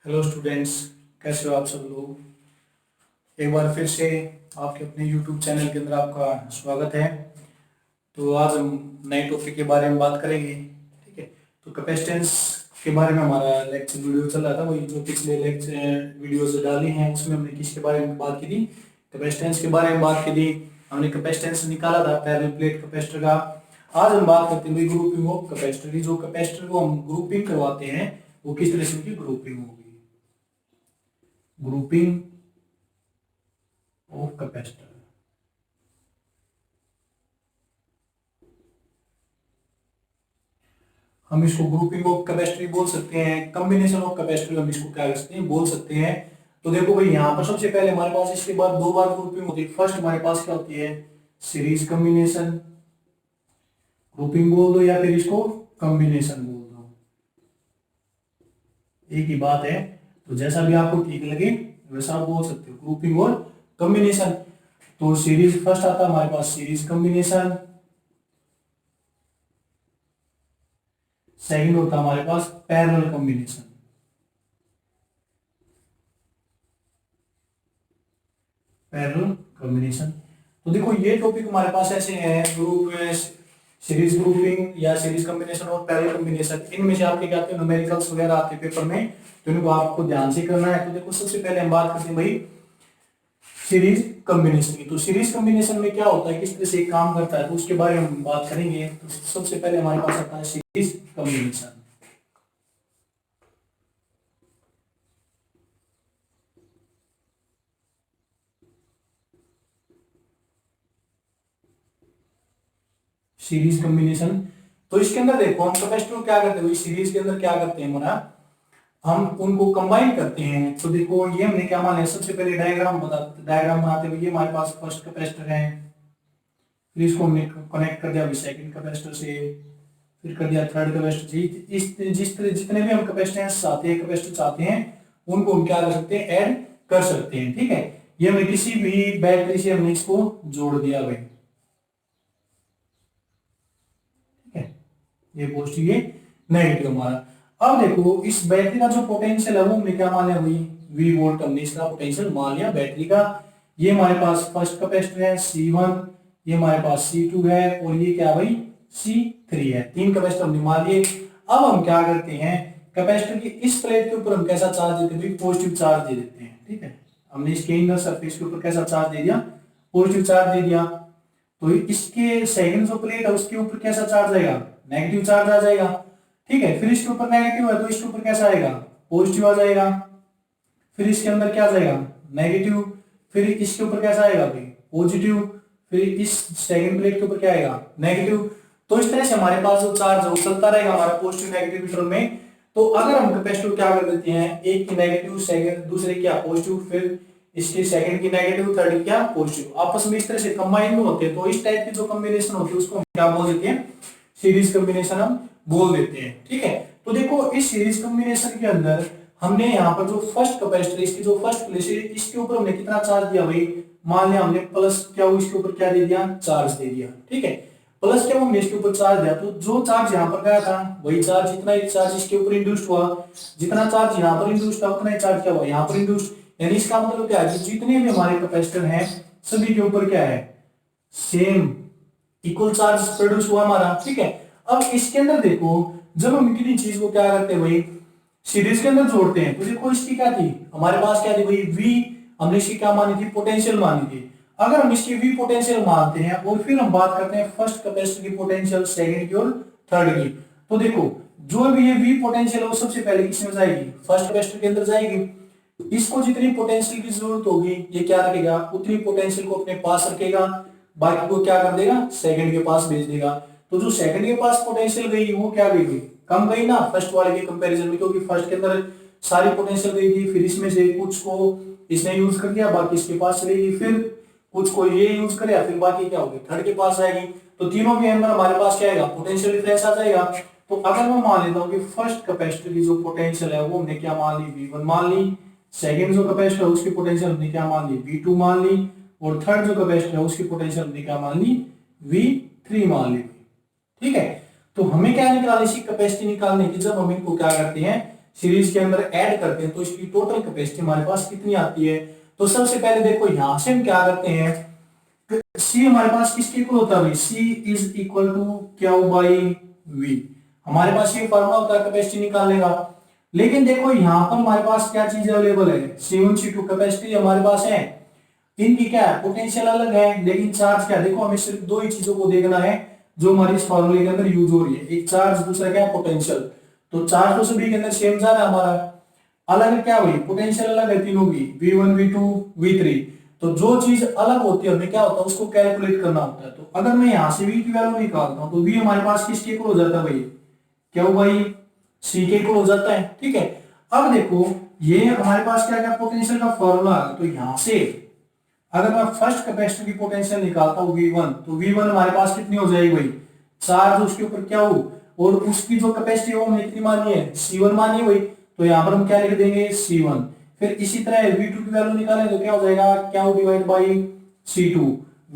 Hello students, कैसे हो आप सब लोग। एक बार फिर से आपके अपने यूट्यूब चैनल के अंदर आपका स्वागत है। तो आज हम नए टॉपिक के बारे में बात करेंगे। ठीक है, तो कैपेसिटेंस के बारे में हमारा लेक्चर वीडियो चल रहा था। वही जो पिछले लेक्चर वीडियोज डाली हैं उसमें हमने किसके बारे में बात की थी, कैपेसिटेंस के बारे में बात की थी। हमने कैपेसिटेंस निकाला था पैरेलल प्लेट कैपेसिटर का। आज हम बात करते हैं ग्रुपिंग ऑफ कैपेसिटर की। जो कैपेसिटर को हम ग्रुपिंग करवाते हैं वो किस तरह से उनकी ग्रुपिंग होगी। ग्रुपिंग ऑफ कैपेसिटर, हम इसको ग्रुपिंग ऑफ कैपेसिटर बोल सकते हैं। कॉम्बिनेशन ऑफ कैपेसिटर हम इसको क्या कर सकते हैं, बोल सकते हैं। तो देखो भाई, यहाँ पर सबसे पहले हमारे पास इसके बाद दो बार ग्रुपिंग होती है। फर्स्ट हमारे पास क्या होती है, सीरीज कॉम्बिनेशन। ग्रुपिंग बोल दो या फिर इसको कॉम्बिनेशन बोल दो, एक ही बात है। तो जैसा भी आपको ठीक लगे वैसा आप बोल सकते हो, ग्रुपिंग और कॉम्बिनेशन। तो सीरीज फर्स्ट आता है हमारे पास सीरीज कॉम्बिनेशन, सेकंड होता है हमारे पास पैरेलल कॉम्बिनेशन। पैरेलल कॉम्बिनेशन, तो देखो ये टॉपिक हमारे पास ऐसे हैं, ग्रुप सीरीज ग्रुपिंग या सीरीज कॉम्बिनेशन और पैरेलल कॉम्बिनेशन। इनमें से आपके क्या आते हैं, न्यूमेरिकल्स वगैरह आते हैं पेपर में, तो इनको आपको ध्यान से करना है। तो देखो सबसे पहले हम बात करते हैं भाई सीरीज कॉम्बिनेशन की। तो सीरीज कॉम्बिनेशन में क्या होता है, किस तरह से काम करता है, तो उसके बारे में हम बात करेंगे। तो सबसे पहले हमारे पास आता है सीरीज कॉम्बिनेशन। सीरीज कॉम्बिनेशन, तो इसके अंदर देखो हम कैपेसिटर क्या करते हैं, सीरीज के अंदर क्या करते हैं हमारा, हम उनको कंबाइन करते हैं। तो देखो ये हमने क्या माना है, सबसे पहले डायग्राम बनाते हुए ये हमारे पास फर्स्ट कैपेसिटर है, फिर इसको हमने कनेक्ट कर दिया सेकंड कैपेसिटर से, फिर कर दिया थर्ड कैपेसिटर से। इस जिस तरह जितने भी हम कैपेसिटेंस चाहते हैं, कैपेसिटर चाहते हैं, उनको हम क्या कर सकते हैं, ऐड कर सकते हैं। ठीक है, ये हमने किसी भी बैटरी से हमने इसको जोड़ दिया भाई। ठीक है, ये पॉजिटिव ये नेगेटिव हमारा। अब देखो इस बैटरी का जो पोटेंशियल है वो हमने क्या माना भाई, वी वोल्ट हमने इसका पोटेंशियल मान लिया बैटरी का। ये हमारे पास फर्स्ट कैपेसिटर है C1, ये हमारे पास C2 है, और ये क्या भाई C3 है। तीन कैपेसिटर हमने मान लिए। अब हम क्या करते हैं, कैपेसिटर की इस प्लेट के ऊपर हम कैसा चार्ज देते हैं, पॉजिटिव चार्ज दे देते हैं। ठीक है, हमने इसके इनर सरफेस के ऊपर कैसा चार्ज दे दिया, पॉजिटिव चार्ज दे दिया। तो इसके सेकंड जो प्लेट है उसके ऊपर कैसा चार्ज आएगा, नेगेटिव चार्ज आ जाएगा। ठीक है, फिर इसके ऊपर नेगेटिव है तो इसके ऊपर कैसा आएगा, पॉजिटिव आ जाएगा। फिर इसके अंदर क्या जाएगा, नेगेटिव। फिर इसके ऊपर कैसा आएगा भाई, पॉजिटिव। फिर इस सेकंड प्लेट के ऊपर क्या आएगा, नेगेटिव। तो इस तरह से हमारे पास जो चार्ज है वो चलता रहेगा हमारा पॉजिटिव नेगेटिव टर्म में। तो अगर हम कैपेसिटर क्या कर देते हैं, एक की नेगेटिव सेकंड दूसरे क्या पॉजिटिव, फिर इसके सेकंड की नेगेटिव थर्ड की क्या पॉजिटिव, आपस में इस तरह से कंबाइन होते हैं। तो इस टाइप की जो कॉम्बिनेशन होती है उसको हम क्या बोल देते हैं, सीरीज कॉम्बिनेशन हम बोल देते हैं। ठीक है, तो देखो इस सीरीज कॉम्बिनेशन के अंदर हमने यहाँ पर जो फर्स्ट कैपेसिटर इसकी जो फर्स्ट प्लेस है इसके ऊपर हमने कितना चार्ज दिया भाई, मान लिया हमने प्लस क्या हुआ, इसके ऊपर क्या दे दिया, चार्ज दे दिया। ठीक है, प्लस क्या हमने इसके ऊपर चार्ज दिया, तो जो चार्ज यहाँ पर गया था वही चार्ज, जितना ही चार्ज इसके ऊपर इंड्यूस्ड हुआ, जितना चार्ज यहाँ पर इंड्यूस्ड था उतना ही चार्ज क्या हुआ यहाँ पर इंड्यूस्ड। यानी इसका मतलब क्या है, जितने भी हमारे कैपेसिटर हैं सभी के ऊपर क्या है, सेम इक्वल चार्ज प्रोड्यूस हुआ हमारा। ठीक है, अब इसके अंदर देखो जब हम किसी चीज को क्या करते हैं भाई, सीरीज के अंदर जोड़ते हैं, तो देखो इसकी क्या थी, हमारे पास क्या थी भाई, वी। हमने इसकी क्या मानी थी, पोटेंशियल मानी थी। अगर हम इसकी वी पोटेंशियल मानते हैं और फिर हम बात करते हैं फर्स्ट कैपेसिटर की पोटेंशियल, सेकंड की और थर्ड की, तो देखो जो भी ये वी पोटेंशियल है वो सबसे पहले किसमें जाएगी, फर्स्ट कैपेसिटर के अंदर जाएगी। इसको जितनी पोटेंशियल की जरूरत होगी ये क्या रखेगा, उतनी पोटेंशियल को अपने पास रखेगा, बाकी को क्या कर देगा, सेकंड के पास भेज देगा। तो जो सेकंड के पास पोटेंशियल गई वो क्या गई, कम गई ना फर्स्ट वाले के कंपैरिजन में, क्योंकि फर्स्ट के अंदर सारी पोटेंशियल गई थी। फिर इसमें से कुछ को इसने यूज कर लिया, बाकी इसके पास चलेगी, फिर कुछ को ये यूज करे, फिर बाकी क्या होगी, थर्ड के पास आएगी। तो तीनों के अंदर हमारे पास क्या आएगा, पोटेंशियल डिफरेंस आ जाएगा। तो अगर मैं मान लेता हूँ कि फर्स्ट कैपेसिटर की जो पोटेंशियल है वो हमने क्या मान ली, V1 मान ली। सेकंड जो कैपेसिटर है उसकी पोटेंशियल हमने क्या मान ली, V2 मान ली। और थर्ड जो कैपेसिटर है उसकी पोटेंशियल हमने क्या मान ली, V3 मान ली। ठीक है, तो हमें क्या निकालनी, इसी कैपेसिटी निकालने की, जब हम इनको क्या करते हैं सीरीज के अंदर ऐड करते हैं तो इसकी टोटल कैपेसिटी हमारे पास कितनी आती है। तो सबसे पहले देखो यहां से हम क्या करते हैं, सी हमारे पास किसके इक्वल होता है भाई, C is equal to Q by V. हमारे पास ये फॉर्मूला होता है कैपेसिटी निकालने का। लेकिन देखो यहां पर हमारे पास क्या चीज अवेलेबल है, C1 C2 कैपेसिटी हमारे पास है, इनकी क्या है पोटेंशियल अलग है, लेकिन चार्ज क्या है, देखो हमें सिर्फ दो ही चीजों को देखना है जो हमारी इस फॉर्मूले के अंदर यूज हो रही है, एक चार्ज दूसरा क्या है पोटेंशियल। तो चार्ज तो सभी के अंदर सेम जा रहा है हमारा, अलग क्या हुई पोटेंशियल अलग है तीनों की, V1 V2 V3। तो जो चीज अलग होती है हमें क्या होता है उसको कैलकुलेट करना होता है। तो अगर मैं यहां से V की वैल्यू निकालता हूं तो V हमारे पास किसके इक्वल हो जाता है भाई, क्यू बाई सी के इक्वल हो जाता है। ठीक है, अब देखो ये हमारे पास क्या क्या पोटेंशियल का फॉर्मूला है, तो यहां से अगर मैं फर्स्ट कैपेसिटर की पोटेंशियल निकालता हूं V1, तो V1 हमारे पास कितनी हो जाएगी भाई, चार्ज उसके ऊपर क्या हो, और उसकी जो कैपेसिटी है वो हमने कितनी मानी है, C1 मानी है भाई। तो यहां पर हम क्या लिख देंगे C1। फिर इसी तरह V2 की वैल्यू निकालें तो क्या हो जाएगा, Q divide by C2।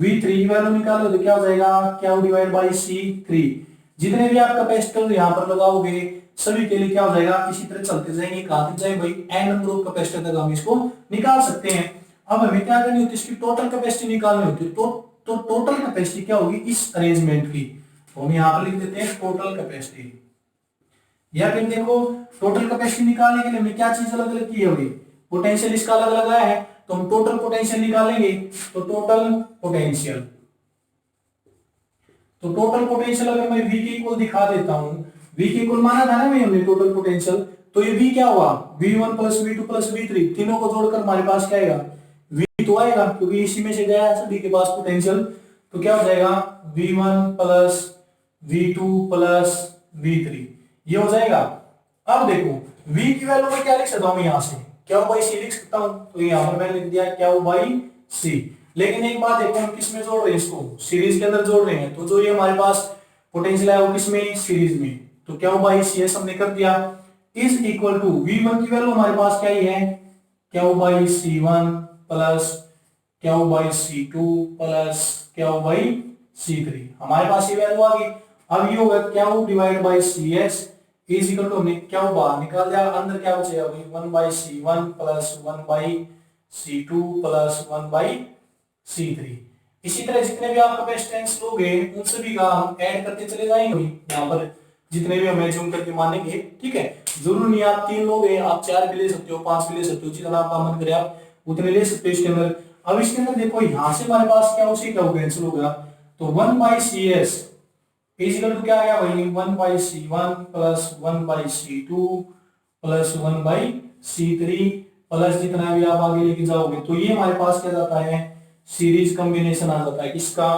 V3 की वैल्यू निकालो तो क्या हो जाएगा, Q डिवाइड बाई C3। जितने भी आप कैपेसिटर यहां पर लगाओगे सभी के लिए क्या हो जाएगा, इसी तरह चलते जाएंगे, कहां तक जाए भाई, n नंबर ऑफ कैपेसिटर तक हम इसको निकाल सकते हैं। अब हमें क्या करनी होती है, इसकी टोटल कैपेसिटी निकालनी होती है। तो टोटल कैपेसिटी क्या होगी इस अरेंजमेंट की, तो हम यहां पर लिख देते हैं टोटल कैपेसिटी। या फिर देखो टोटल कैपेसिटी निकालने के लिए हमें क्या चीज अलग अलग की है भाई, पोटेंशियल इसका अलग अलग आया है, तो हम टोटल पोटेंशियल निकालेंगे। तो टोटल पोटेंशियल, तो टोटल पोटेंशियल अगर मैं V के इक्वल दिखा देता हूं, V के इक्वल माना था ना भाई हमने टोटल पोटेंशियल, तो ये V क्या हुआ, V1 plus V2 plus V3, तीनों को जोड़कर हमारे पास क्या आएगा, V तो आएगा क्योंकि इसी में से गया है सभी के पास पोटेंशियल। तो क्या हो जाएगा V1 plus V2 plus V3, ये हो जाएगा। अब देखो V की वैल्यू में क्या लिख सकता हूं, यहां से क्यू बाई सी लिख सकता हूं, तो यहां पर मैंने लिख दिया क्यू बाई सी। लेकिन एक बात देखो हम किस में जोड़ रहे हैं, इसको सीरीज के अंदर जोड़ रहे हैं, तो जो ये हमारे पास पोटेंशियल है वो किस में, सीरीज में। तो क्यू बाई सी एस हमने कर दिया इज इक्वल टू V1 की वैल्यू हमारे पास क्या ही है, Q by C1 plus Q by C2 plus Q by C3, हमारे पास ये वैल्यू आ गई। अब ये होगा Q divide by C S is equal to, हमने क्यू बाहर निकाल दिया, अंदर क्या बचेगा भाई 1 by C1 plus 1 by C2 plus 1 by C3। इसी तरह जितने भी आप कैपेसिटेंस लोगे उन सभी का हम ऐड करते चले जाएंगे, यहाँ पर जितने भी हम एज्यूम करके मानेंगे। ठीक है, जरूर नहीं आप 3 लोगे, आप 4 भी ले सकते हो, 5 भी ले सकते हो, जितना आपका मन करे आप उतने ले सकते हो इसके अंदर। अब इसके अंदर देखो यहाँ से हमारे पास क्या उसी क्या कैंसिल होगा, तो 1 by C S is equal to क्या आ गया भाई, 1 by C1 plus 1 by C2 plus 1 by C3 plus जितना भी आप आगे लेके जाओगे, तो ये हमारे पास क्या जाता है, सीरीज कॉम्बिनेशन आ जाता है किसका,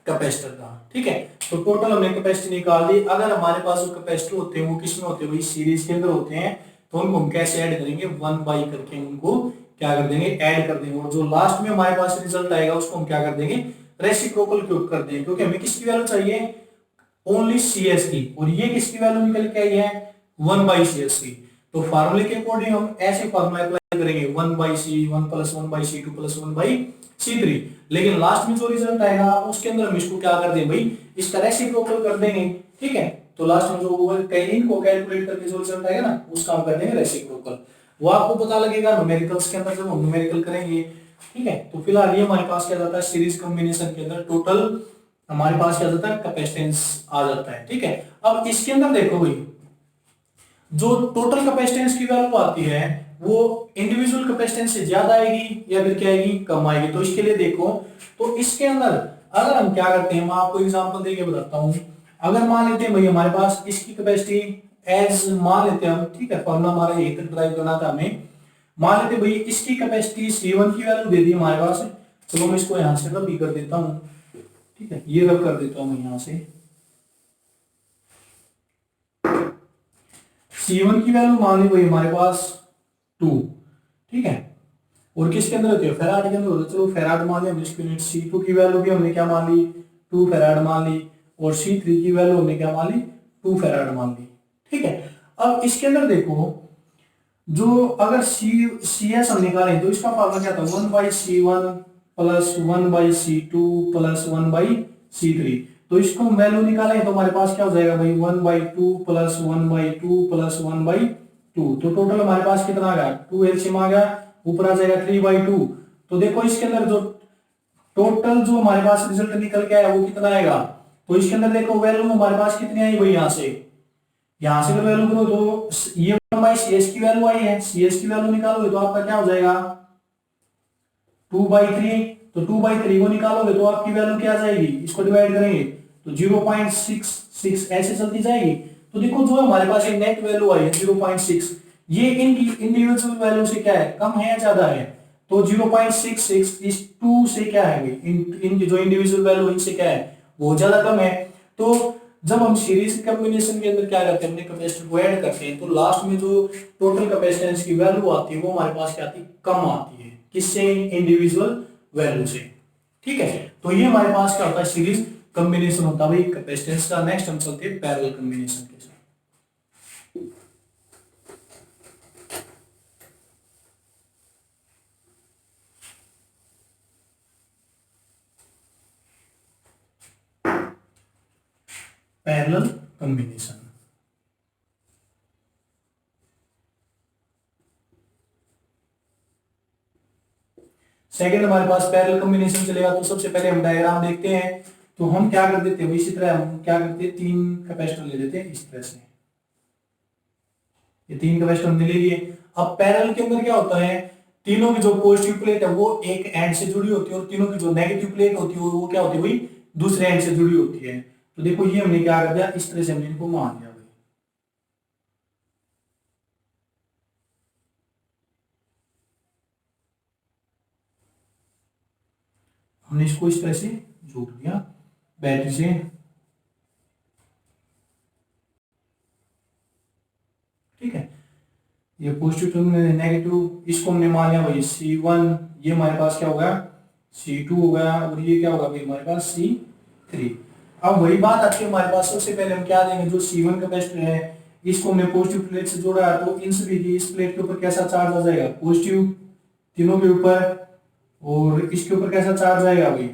कैपेसिटर का। ठीक है, तो टोटल हमने कैपेसिटी निकाल दी। अगर हमारे पास जो कैपेसिटर होते हैं वो किस में होते हैं भाई, सीरीज के अंदर होते हैं, तो उनको हम कैसे ऐड करेंगे, 1 बाई करके उनको क्या कर देंगे, ऐड कर देंगे, और जो लास्ट में हमारे पास रिजल्ट आएगा उसको हम क्या कर देंगे, रेसिप्रोकल क्यूब कर देंगे, क्योंकि हमें किसकी वैल्यू चाहिए, ओनली सी एस की, और ये किसकी वैल्यू निकल के आई है 1 बाई सी एस की। तो फार्मूले के अकॉर्डिंग हम ऐसे फार्मूला अप्लाई करेंगे 1 by C1 plus 1 by C2 plus 1 by C3, लेकिन लास्ट में जो रिजल्ट आएगा उसके अंदर हम इसको क्या कर देंगे भाई, इसका रेसिप्रोकल कर देंगे। ठीक है, तो लास्ट में जो इनको कैलकुलेट करके जो रिजल्ट आएगा ना उसका हम कर देंगे रेसिप्रोकल, वो आपको पता लगेगा न्यूमेरिकल्स के अंदर जब हम न्यूमेरिकल करेंगे। ठीक है, तो फिलहाल ये हमारे पास क्या जाता है, सीरीज कॉम्बिनेशन के अंदर टोटल हमारे पास क्या जाता है, कैपेसिटेंस आ जाता है। ठीक है, अब इसके अंदर देखो भाई जो टोटल कैपेसिटेंस की वैल्यू आती है वो इंडिविजुअल कैपेसिटेंस से ज्यादा आएगी या फिर क्या आएगी, कम आएगी। तो इसके लिए देखो, तो इसके अंदर अगर हम क्या करते हैं, मैं आपको एग्जांपल देके बताता हूं। अगर मान लेते हैं भाई हमारे पास इसकी कैपेसिटी एज मान लेते हैं हम, ठीक है, फॉर्मूला हमारा यही तक ड्राइव करना था हमें। मान लेते भाई इसकी कैपेसिटी C1 की वैल्यू दे दी हमारे पास, चलो मैं इसको यहां से रब भी कर देता हूं। ठीक है, ये रब कर देता हूं मैं यहां से, C1 की वैल्यू मान ली भाई हमारे पास 2। ठीक है, और किसके अंदर होती है, फेराड के अंदर होती है। चलो फेराड मान लिया, इसकी यूनिट C2 की वैल्यू भी हमने क्या मान ली, 2 फेराड मान ली, और C3 की वैल्यू हमने क्या मान ली, 2 फेराड मान ली। ठीक है, अब इसके अंदर देखो जो अगर सी एस हम निकालें तो इसका फॉर्मूला क्या था, 1 by C1 plus 1 by C2 plus 1 by C3। तो इसको वैल्यू निकालें तो हमारे पास क्या हो जाएगा भाई, 1 by 2 plus 1 by 2 plus 1 by 2, तो टोटल हमारे पास कितना आ गया, 2 एलसीएम आ गया, ऊपर आ जाएगा 3/2। तो देखो इसके अंदर जो टोटल जो हमारे पास रिजल्ट निकल के आया वो कितना आएगा, तो इसके अंदर देखो वैल्यू हमारे पास कितनी आई भाई, यहां से वैल्यू करो तो ये 1/cs की वैल्यू आई है, cs की वैल्यू निकालोगे तो आपका क्या हो जाएगा 2/3, तो 2/3 को निकालोगे तो आपकी वैल्यू क्या आ जाएगी, इसको डिवाइड करेंगे तो 0.66 ऐसे चलती जाएगी। तो देखो जो हमारे पास एक नेट वैल्यू आई है 0.6, ये इंडिविजुअल वैल्यू से क्या है, कम है या ज्यादा है, तो 0.66 इस 2 से क्या है भाई, इनकी जो इंडिविजुअल वैल्यू इनसे क्या है वो ज्यादा कम है। तो जब हम सीरीज कॉम्बिनेशन के अंदर क्या करते हैं, अपने कैपेसिटर को ऐड करते हैं, तो लास्ट में जो टोटल कैपेसिटेंस की वैल्यू आती है वो हमारे पास क्या आती है, कम आती है, किससे, इंडिविजुअल वैल्यू से। ठीक है, तो ये हमारे पास क्या होता है, सीरीज कॉम्बिनेशन होता है भाई कैपेसिटेंस का। नेक्स्ट हम चलते हैं पैरेलल कॉम्बिनेशन के साथ। पैरेलल कॉम्बिनेशन, सेकंड हमारे पास पैरेलल कॉम्बिनेशन चलेगा। तो सबसे पहले हम डायग्राम देखते हैं, तो हम क्या कर देते हैं इसी तरह, हम क्या करते हैं 3 कैपेसिटर ले लेते हैं इस तरह से, ये 3 कैपेसिटर हमने ले लिए। अब पैरेलल के अंदर क्या होता है, तीनों की जो पॉजिटिव प्लेट है वो एक एंड से जुड़ी होती है, और तीनों की जो नेगेटिव प्लेट होती है वो क्या होती है भाई, दूसरे एंड से जुड़ी होती है। तो देखो ये हमने क्या कर दिया, इस तरह से हमने इनको मान लिया भाई, हमने इसको इस तरह से जोड़ दिया बैटरी से। ठीक है, ये पॉजिटिव टर्मिनल नेगेटिव, इसको हमने मान लिया भाई C1, ये हमारे पास क्या होगा C2 हो गया, और ये क्या होगा भाई हमारे पास C3। अब वही बात आती है हमारे पास, सबसे पहले हम क्या देंगे, जो C1 कैपेसिटर है इसको हमने पॉजिटिव प्लेट से जोड़ा है, तो इन सभी की इस प्लेट के ऊपर कैसा चार्ज आ जाएगा, पॉजिटिव, तीनों के ऊपर, और इसके ऊपर कैसा चार्ज आएगा भाई,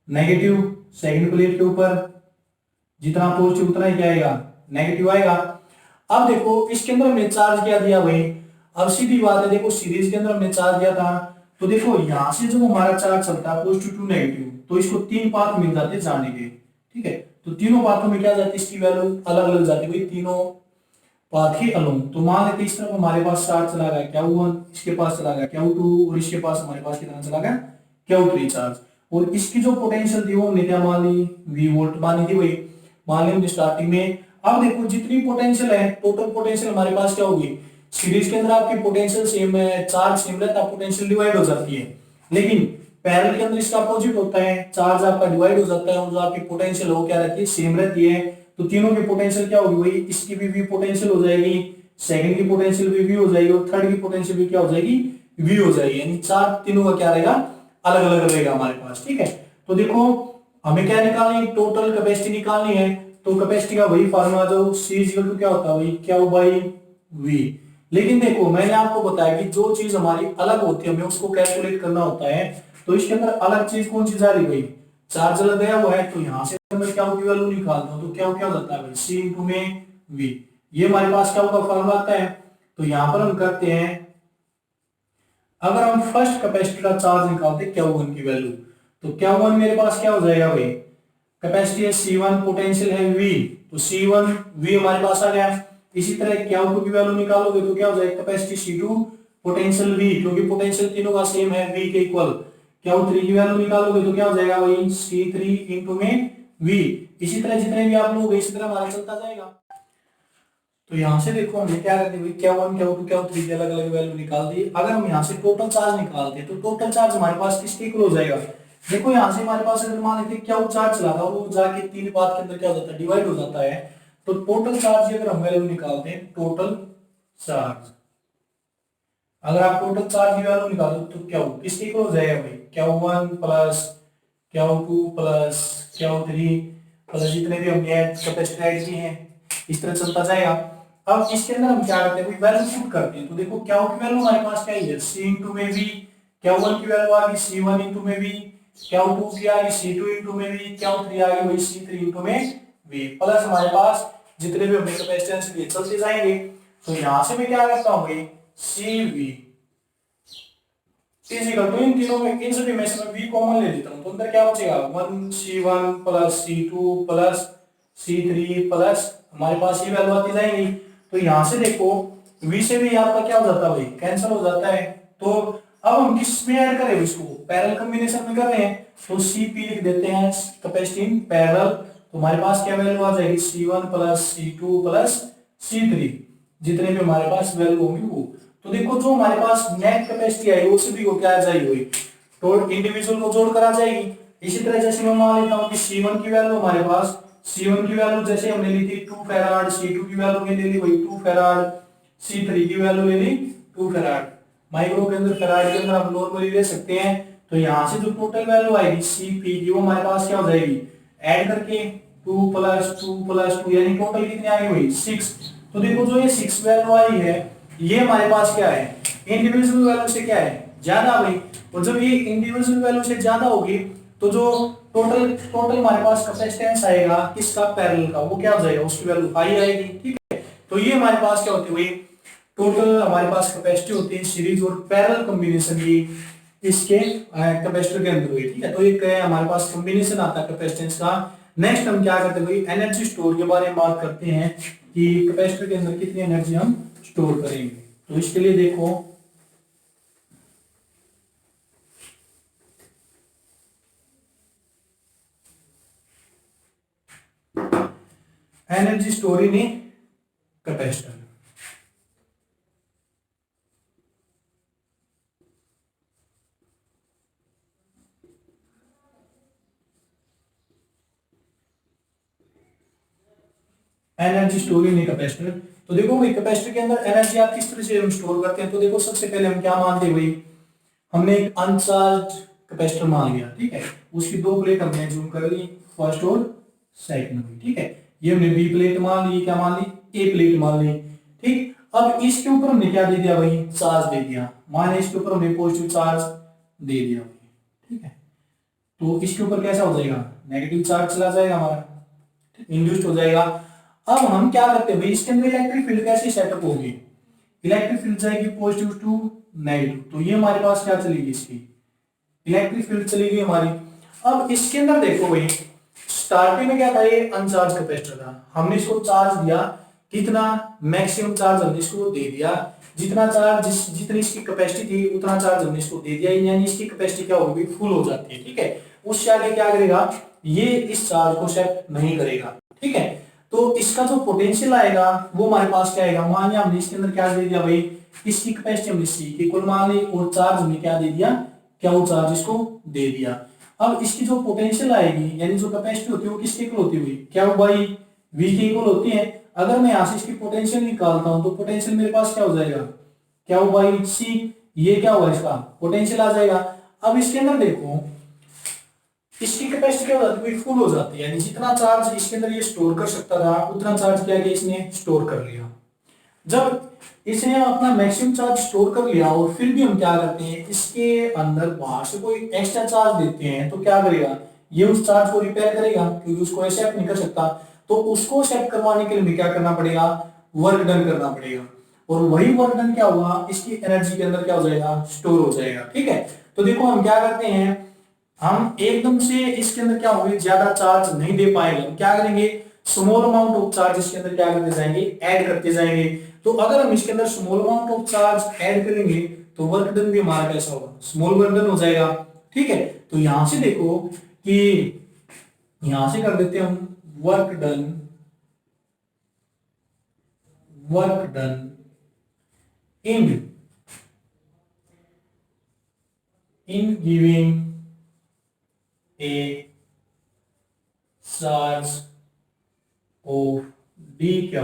नेगेटिव, सेकंड प्लेट के ऊपर जितना पॉजिटिव उतना ही क्या आएगा, नेगेटिव आएगा। अब देखो इसके अंदर हमने चार्ज क्या दिया भाई, अब सीधी बात है, देखो सीरीज के अंदर हमने चार्ज दिया था, तो देखो यहां से जो हमारा चार्ज चलता है पॉजिटिव टू नेगेटिव, तो इसको 3 पाथ मिल जाते हैं जाने के। ठीक है, तो तीनों पाथों में क्या जाती है, इसकी वैल्यू अलग अलग जाती है भाई, तीनों पाथ के अलोंग। तो मान लेते इस तरफ हमारे पास चार्ज चला गया Q1, इसके पास चला गया Q2, और इसके पास हमारे पास कितना चला गया Q3 चार्ज, और इसकी जो पोटेंशियल थी वो हमने क्या मान ली, V वोल्ट मानी थी भाई, मान ली हमने स्टार्टिंग में। अब देखो जितनी पोटेंशियल है, टोटल पोटेंशियल हमारे पास क्या होगी, सीरीज के अंदर आपकी पोटेंशियल सेम है, चार्ज सेम रहता है, पोटेंशियल डिवाइड हो जाती है, लेकिन पैरेलल के अंदर इसका अपोजिट होता है, चार्ज आपका डिवाइड हो जाता है, और जो आपकी पोटेंशियल हो क्या रहती है, सेम रहती है। तो तीनों की पोटेंशियल क्या होगी भाई, इसकी भी V पोटेंशियल हो जाएगी, सेकंड की पोटेंशियल भी V हो जाएगी, और थर्ड की पोटेंशियल भी क्या हो जाएगी, V हो जाएगी, यानी चार तीनों का क्या रहेगा, अलग अलग रहेगा हमारे पास। ठीक है, तो देखो हमें क्या निकालनी है, टोटल कैपेसिटी निकालनी है, तो कैपेसिटी का वही फार्मूला जो C इक्वल टू क्या होता है भाई, Q/V। लेकिन देखो मैंने आपको बताया कि जो चीज हमारी अलग होती है हमें उसको कैलकुलेट करना होता है, तो इसके अंदर अलग चीज कौन सी जा रही भाई, चार्ज अलग गया हुआ है, तो यहाँ से मैं क्या की वैल्यू निकालता हूँ, तो क्या क्या हो जाता है भाई C इंटू में V, ये हमारे पास क्या होगा फार्मूला आता है। तो यहाँ पर हम करते हैं, अगर हम फर्स्ट कैपेसिटर का चार्ज निकालते हैं Q1 की वैल्यू, तो Q1 मेरे पास क्या हो जाएगा भाई, कैपेसिटी है C1, पोटेंशियल है V, तो C1 V हमारे पास आ गया। इसी तरह Q2 की वैल्यू निकालोगे तो क्या हो जाएगा, कैपेसिटी C2, पोटेंशियल V, क्योंकि पोटेंशियल तीनों का सेम है V के इक्वल। Q3 की वैल्यू निकालोगे तो क्या हो जाएगा भाई, C3 इंटू में V। इसी तरह जितने भी आप लोग इसी तरह हमारा चलता जाएगा। तो यहाँ से देखो हमने क्या कर दिया, Q1 Q2 Q3 की अलग अलग वैल्यू निकाल दी। अगर हम यहाँ से टोटल चार्ज निकालते हैं तो टोटल चार्ज हमारे पास किसके इक्वल हो जाएगा, देखो यहाँ से हमारे पास अगर मान लेते Q चार्ज चला था, वो जाके 3 पाथ के अंदर क्या हो जाता है, डिवाइड हो जाता है। तो टोटल चार्ज की अगर हम वैल्यू निकालते हैं, टोटल चार्ज, अगर आप टोटल चार्ज की वैल्यू निकालो तो Q किसके इक्वल हो जाएगा भाई, Q1 plus Q2 plus Q3 plus जितने भी हमने कैपेसिटर ऐड किए हैं, इस तरह चलता जाएगा। अब इसके अंदर हम क्या करते हैं, वैल्यू पुट करते हैं, तो देखो Q की वैल्यू हमारे पास क्या है, C इंटू में V, Q1 की वैल्यू आ गई C1 इंटू में V, Q2 की आ गई C2 इंटू में V, Q3 आ गई वही C3 इंटू में V, प्लस हमारे पास जितने भी हमने कैपेसिटेंस लिए चलते जाएंगे। तो यहां से मैं क्या करता हूं भाई, सी वी इजिकल टू इन तीनों में, इन सभी में से मैं v कॉमन ले लेता हूं, तो अंदर क्या बचेगा 1c1 plus c2 plus c3 plus हमारे पास ये वैल्यू आती जाएंगी। तो यहां से देखो v से भी आपका क्या हो जाता है भाई, कैंसिल हो जाता है। तो अब हम किस में ऐड करें इसको, पैरेलल कॉम्बिनेशन में कर रहे हैं, तो cp लिख देते हैं कैपेसिटी इन पैरेलल। तो हमारे पास क्या वैल्यू आ जाएगी c1 plus c2 plus c3, जितने भी हमारे पास वैल्यू होंगी वो। तो देखो जो हमारे पास नेट कैपेसिटी आई वो सभी को क्या आ जाएगी हुई, तो इंडिविजुअल को जोड़ कर आ जाएगी। इसी तरह जैसे मैं मान लेता हूं कि C1 की वैल्यू हमारे पास, C1 की वैल्यू जैसे हमने ली थी 2 फैराड, C2 की वैल्यू ले ली वही 2 फैराड, C3 की वैल्यू ले ली 2 फैराड। माइक्रो के अंदर फैराड के अंदर आप नॉर्मली ले सकते हैं। तो यहां से जो टोटल वैल्यू आएगी Cp की वो हमारे पास क्या हो जाएगी, ऐड करके 2 प्लस 2 प्लस 2 यानी टोटल कितनी आ गई हुई 6। तो देखो जो ये 6 वैल्यू आई है ये हमारे पास क्या है, इंडिविजुअल वैल्यू से क्या है ज्यादा भाई। और जब ये इंडिविजुअल वैल्यू से ज्यादा होगी तो जो टोटल टोटल हमारे पास कैपेसिटेंस आएगा किसका, पैरेलल का, वो क्या हो जाएगा, उसकी वैल्यू हाई आएगी। ठीक है, तो ये हमारे पास क्या होती हुई टोटल हमारे पास कैपेसिटी होती है सीरीज और पैरेलल कॉम्बिनेशन की इसके कैपेसिटर के अंदर हुई। ठीक है, तो एक हमारे पास कॉम्बिनेशन आता है कैपेसिटेंस का। नेक्स्ट हम क्या करते हैं, एनर्जी स्टोर के बारे में बात करते हैं कि कैपेसिटर के अंदर कितनी एनर्जी हम स्टोर करेंगे। तो इसके लिए देखो energy store in capacitor. Energy store in capacitor. तो देखो भाई कैपेसिटर के अंदर एनर्जी आप किस तरह से हम स्टोर करते हैं, तो देखो सबसे पहले हम क्या मानते हैं भाई, हमने एक अनचार्ज कैपेसिटर मान लिया। ठीक है, उसकी दो प्लेट हमने जूम कर ली, फर्स्ट और सेकंड में। ठीक है, ये हमने बी प्लेट मान ली, क्या मान ली, ए प्लेट मान ली। ठीक, अब इसके ऊपर हमने क्या दे दिया भाई, चार्ज दे दिया, माने इसके ऊपर हमने पॉजिटिव चार्ज दे दिया भाई। ठीक है, तो इसके ऊपर कैसा हो जाएगा, नेगेटिव चार्ज चला जाएगा हमारा, इंड्यूस्ड हो जाएगा। अब हम क्या करते हैं भाई, इसके अंदर इलेक्ट्रिक फील्ड कैसी सेटअप होगी, इलेक्ट्रिक फील्ड जाएगी पॉजिटिव टू नेगेटिव, तो ये हमारे पास क्या चलेगी, इसकी इलेक्ट्रिक फील्ड चलेगी हमारी। अब इसके अंदर देखो भाई स्टार्टिंग में क्या था, ये अनचार्ज कैपेसिटर था, हमने इसको चार्ज दिया कितना, मैक्सिमम चार्ज हमने इसको दे दिया, जितना चार्ज जितनी इसकी कैपेसिटी थी उतना चार्ज हमने इसको दे दिया, यानी इसकी कैपेसिटी क्या होगी, फुल हो जाती है। ठीक है, उससे आगे क्या करेगा, ये इस चार्ज को एक्सेप्ट नहीं करेगा। ठीक है, तो इसका जो पोटेंशियल आएगा वो हमारे पास क्या आएगा, मान लिया हमने इसके अंदर क्या दे दिया भाई, इसकी कैपेसिटी हमने सी की इक्वल मान ली और चार्ज हमने क्या दे दिया, क्या वो चार्ज इसको दे दिया। अब इसकी जो पोटेंशियल आएगी यानी जो कैपेसिटी होती है वो किसके इक्वल होती हुई, क्या वो भाई वी के इक्वल होती है। अगर मैं यहां से इसकी पोटेंशियल निकालता हूं तो पोटेंशियल मेरे पास क्या हो जाएगा, क्या वो भाई सी, ये क्या होगा इसका पोटेंशियल आ जाएगा। अब इसके अंदर देखो इसकी कैपेसिटी क्या हो जाती है, फुल हो जाती है, यानी जितना चार्ज इसके अंदर ये स्टोर कर सकता था उतना चार्ज क्या किया इसने स्टोर कर लिया। जब इसने अपना मैक्सिमम चार्ज स्टोर कर लिया और फिर भी हम क्या करते हैं, इसके अंदर बाहर से कोई एक्स्ट्रा चार्ज देते हैं तो क्या करेगा, ये उस चार्ज को रिपेयर करेगा क्योंकि उसको एक्सेप्ट नहीं कर सकता। तो उसको एक्सेप्ट करवाने के लिए क्या करना पड़ेगा, वर्क डन करना पड़ेगा, और वही वर्क डन क्या हुआ, इसकी एनर्जी के अंदर क्या हो जाएगा, स्टोर हो जाएगा। ठीक है, तो देखो हम क्या करते हैं, हम एकदम से इसके अंदर क्या होंगे, ज्यादा चार्ज नहीं दे पाएंगे, हम क्या करेंगे, स्मॉल अमाउंट ऑफ चार्ज इसके अंदर क्या करते जाएंगे, ऐड करते जाएंगे। तो अगर हम इसके अंदर small amount of charge add करेंगे तो वर्क डन भी हमारा कैसा होगा, स्मॉल वर्क डन हो जाएगा। ठीक है, तो यहां से देखो कि यहां से कर देते हैं हम work done, work done in giving a charge of d Q.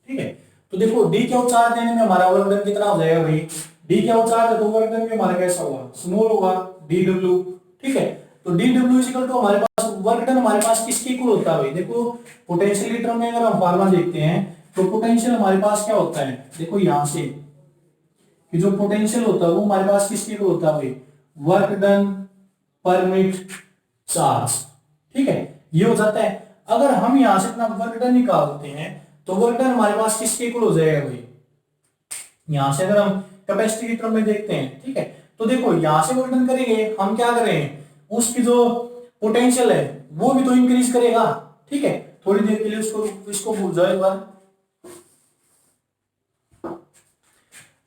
ठीक है, तो देखो d क्यू चार्ज देने में हमारा वर्क डन कितना हो जाएगा भाई, d क्यू चार्ज है तो वर्क डन भी हमारा कैसा होगा, स्मॉल होगा, dw। ठीक है, तो dw इक्वल टू हमारे पास वर्क डन हमारे पास किसके इक्वल होता है भाई, देखो पोटेंशियल लीटर में अगर हम फार्मूला देखते हैं तो पोटेंशियल हमारे पास क्या होता है, देखो यहां से कि जो पोटेंशियल होता है वो हमारे पास किसके इक्वल होता है भाई, वर्क डन पर मिनट चार्ज। ठीक है, ये हो जाता है। अगर हम यहां से अपना वर्क डन निकालते हैं तो वर्क डन हमारे पास किसके इक्वल हो जाएगा भाई, यहां से अगर हम कैपेसिटी की टर्म में देखते हैं, ठीक है, तो देखो यहां से रिटर्न करेंगे, हम क्या कर रहे हैं, उसकी जो पोटेंशियल है वो भी तो इंक्रीज करेगा, ठीक है। थोड़ी देर के लिए उसको इसको भूल जाओ एक बार।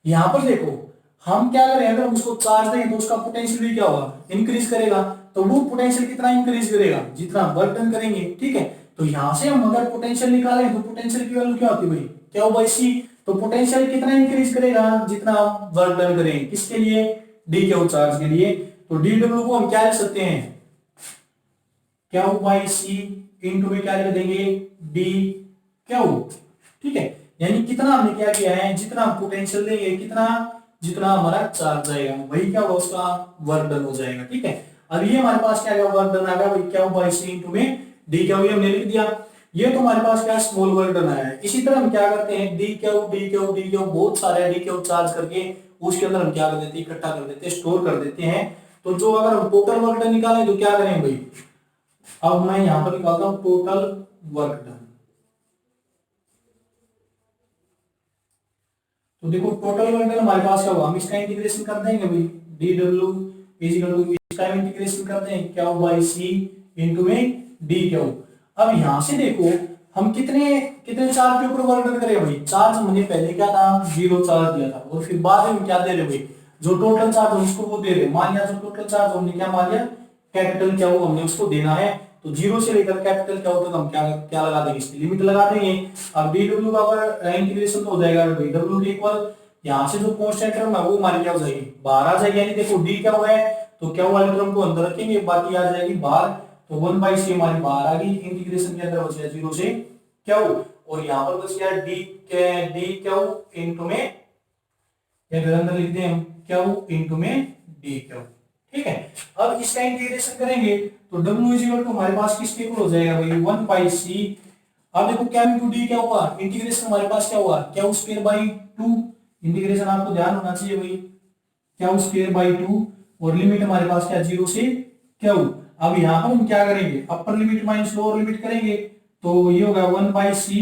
यहां पर देखो हम क्या करें, अगर हम उसको चार्ज देंगे तो उसका पोटेंशियल भी क्या होगा, इंक्रीज करेगा। तो वो पोटेंशियल कितना इंक्रीज करेगा, जितना वर्क डन करेंगे, ठीक है। तो यहां से हम अगर पोटेंशियल निकालें तो पोटेंशियल की वैल्यू क्या होती है भाई, क्या बाई सी। तो पोटेंशियल कितना इंक्रीज करेगा, जितना वर्क डन करेंगे, किसके लिए, डी क्यू चार्ज के लिए। तो डी डब्ल्यू को हम क्या लिख सकते हैं, क्यू बाई सी इंटू में क्या लिख देंगे, डी क्यू, ठीक है। यानी कितना हमने क्या किया है, जितना पोटेंशियल देंगे कितना, जितना हमारा चार्ज जाएगा वही क्या होगा, उसका वर्क डन हो जाएगा, ठीक है। अब ये हमारे पास क्या वर्क डन आ गया भाई, क्यू बाई सी इंटू में डी क्यू, ये हमने लिख दिया। ये तो हमारे पास क्या स्मॉल वर्क डन आया है। इसी तरह हम क्या करते हैं, D Q D Q D Q बहुत सारे डी क्यू चार्ज करके उसके अंदर हम क्या कर देते हैं, इकट्ठा कर देते हैं, स्टोर कर देते हैं। तो जो अगर हम टोटल वर्क डन निकालें तो क्या करें भाई, अब मैं यहां पर निकालता हूं टोटल वर्क डन। तो देखो टोटल वर्क डन हमारे पास क्या होगा, हम इसका इंटीग्रेशन कर देंगे भाई, D W is equal to, इसका इंटीग्रेशन कर दें क्यू बाई सी इंटू में डी क्यू। अब यहां से देखो हम कितने कितने चार्ज के ऊपर वर्क डन करें भाई, चार्ज हमने पहले क्या था, 0 चार्ज दिया था, और फिर बाद में क्या दे रहे भाई, जो टोटल चार्ज है उसको वो दे रहे। मान लिया जो टोटल चार्ज हमने क्या मान लिया, कैपिटल क्या हो हमने उसको देना है। तो 0 से लेकर कैपिटल क्या होता है, हम क्या क्या लगा देंगे, इसकी लिमिट लगा देंगे। अब डी डब्ल्यू का इंटीग्रेशन तो हो जाएगा डी डब्ल्यू के इक्वल, यहाँ से जो कांस्टेंट टर्म है वो हमारी क्या हो जाएगी, बाहर आ जाएगी। यानी देखो डी क्या हुआ है, तो क्या वाले टर्म को अंदर रखेंगे, बाकी आ जाएगी बाहर। तो 1 बाई सी हमारी बाहर आ गई, इंटीग्रेशन के अंदर बच गया 0 से क्यू, और यहाँ पर बच गया डी क्यू इंटू में, या फिर अंदर लिख दें हम क्यू इंटू में डी क्यू, ठीक है। अब इसका इंटीग्रेशन करेंगे तो W इज इक्वल टू हमारे पास किसके इक्वल हो जाएगा भाई, 1 बाई सी। अब देखो क्या इंटू डी क्या हुआ, इंटीग्रेशन हमारे पास क्या हुआ, क्यू स्क्वायर बाई 2, इंटीग्रेशन आपको ध्यान होना चाहिए भाई, क्यू स्क्वायर बाई 2, और लिमिट हमारे पास क्या 0 से क्यू। अब यहाँ पर हम क्या करेंगे, upper limit minus lower limit करेंगे, तो ये होगा 1 बाई सी,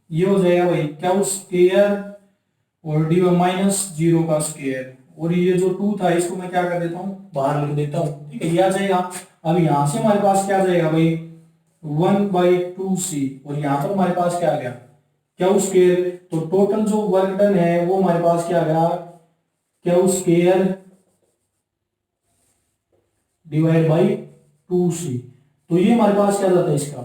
ये हो जाएगा भाई क्यू स्क्वायर और डी माइनस 0 का स्क्वायर, और ये जो 2 था इसको मैं क्या कर देता हूँ, बाहर लिख देता हूँ, ठीक है, ये आ जाएगा। अब यहां से हमारे पास क्या आ जाएगा भाई 1 बाई 2 सी, और यहां पर हमारे पास क्या आ गया, क्यू स्क्वायर। तो टोटल जो वर्क डन है वो हमारे पास क्या आ गया, क्यू स्क्वायर डिवाइड बाई 2 सी। तो ये हमारे पास क्या जाता है, इसका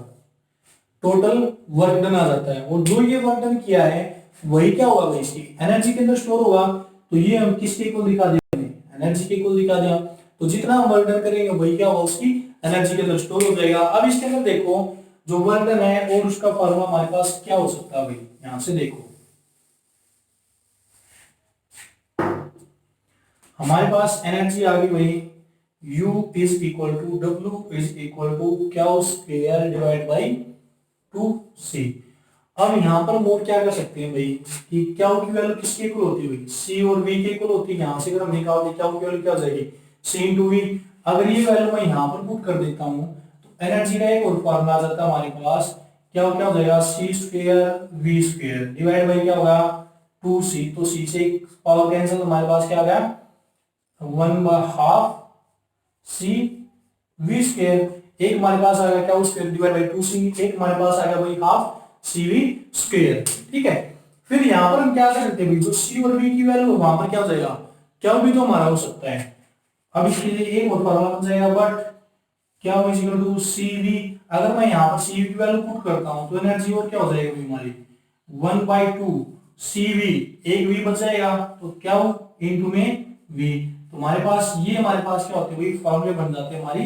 टोटल वर्क डन आ जाता है। और जो ये वर्क डन किया है वही क्या होगा भाई, इसकी एनर्जी के अंदर स्टोर होगा। तो ये हम किसके इक्वल दिखा देंगे, एनर्जी के इक्वल दिखा दिया। तो जितना हम वर्क डन करेंगे वही क्या होगा, उसकी एनर्जी के अंदर स्टोर हो जाएगा। अब इसके अंदर देखो जो वर्क डन है और उसका फॉर्मूला हमारे पास क्या हो सकता है भाई, यहां से देखो हमारे पास एनर्जी आ गई भाई, U is equal to W is equal to Q square divide by 2C। अब यहां पर हम और क्या कर सकते हैं भाई, कि क्या की वैल्यू किसके इक्वल होती है भाई, C और V के इक्वल होती है। यहां से अगर हम निकाल दें क्या की वैल्यू क्या हो जाएगी, C इंटू V। अगर ये वैल्यू मैं यहां पर पुट कर देता हूं तो एनर्जी का एक और फॉर्मूला आ जाता है हमारे पास, क्या क्या हो जाएगा, C square V square divide by क्या होगा 2C। तो C से पावर कैंसिल, हमारे पास क्या आ गया 1/2 C V स्क्वायर। एक हमारे पास आ गया क्या स्क्वायर डिवाइड बाई 2C, एक हमारे पास आ गया भाई हाफ CV स्क्वायर, ठीक है। फिर यहां पर हम क्या कर सकते हैं भाई, जो C और V की वैल्यू वहां पर क्या हो जाएगा, क्या भी तो हमारा हो सकता है। अब इसके लिए एक और फॉर्मूला बन जाएगा, बट क्या इज इक्वल टू CV। अगर मैं यहां पर CV की वैल्यू पुट करता हूं तो एनर्जी और क्या हो जाएगी हमारी 1/2 CV, एक V बच जाएगा, तो क्या इंटू में V। तो हमारे पास ये हमारे पास क्या होते हैं फॉर्मूले बन जाते हैं हमारी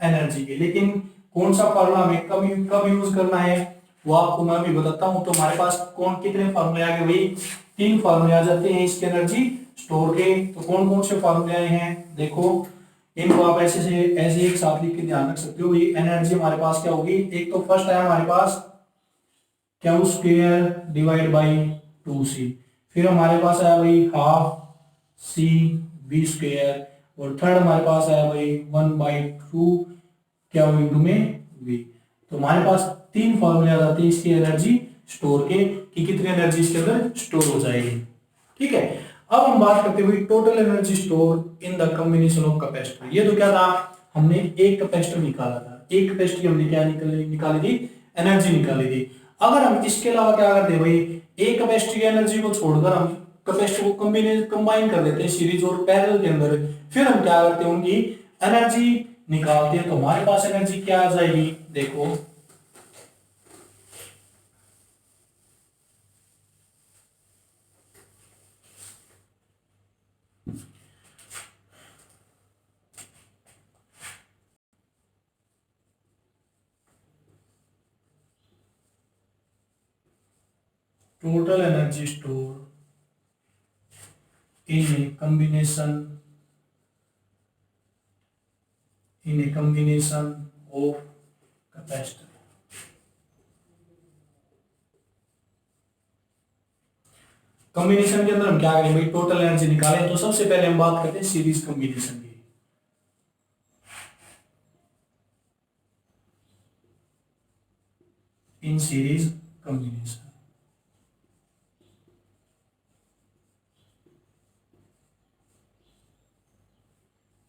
एनर्जी के। लेकिन कौन सा फॉर्मूला हमें कब यूज करना है वो आपको मैं भी बताता हूं। तो हमारे पास कौन कितने फॉर्मूले आ गए भाई, 3 फॉर्मूले आ जाते हैं इसकी एनर्जी स्टोर के। तो कौन कौन से फॉर्मूले आए हैं देखो, इनको आप ऐसे एक साथ लिख के ध्यान रख सकते हो। ये एनर्जी हमारे पास क्या होगी, एक तो फर्स्ट है हमारे पास Q square divide by 2C, फिर हमारे पास आया भाई हाफ C V स्क्वायर, और थर्ड हमारे पास आया भाई 1/2 क्या इंटू में V। तो हमारे पास 3 फॉर्मूले आ जाते हैं इसकी एनर्जी स्टोर के, कि कितनी एनर्जी इसके अंदर स्टोर हो जाएगी। ठीक है। अब हम बात करते हुए total energy store in the combination of capacitor. ये तो क्या था, हमने एक कैपेसिटर निकाला था, एक कैपेसिटर की हमने क्या निकाली थी, एनर्जी निकाली थी। अगर हम इसके अलावा क्या करते हैं भाई, एक कैपेसिटर की एनर्जी को छोड़कर हम कैपेसिटर को कंबाइन कर देते हैं सीरीज और पैरेलल के अंदर, फिर हम क्या करते हैं, उनकी एनर्जी निकालते हैं। तो हमारे पास एनर्जी क्या आ जाएगी, देखो total energy stored in a combination of capacitor। Combination के अंदर हम क्या करें भाई, टोटल एनर्जी निकालें। तो सबसे पहले हम बात करते हैं सीरीज कॉम्बिनेशन की। In series combination,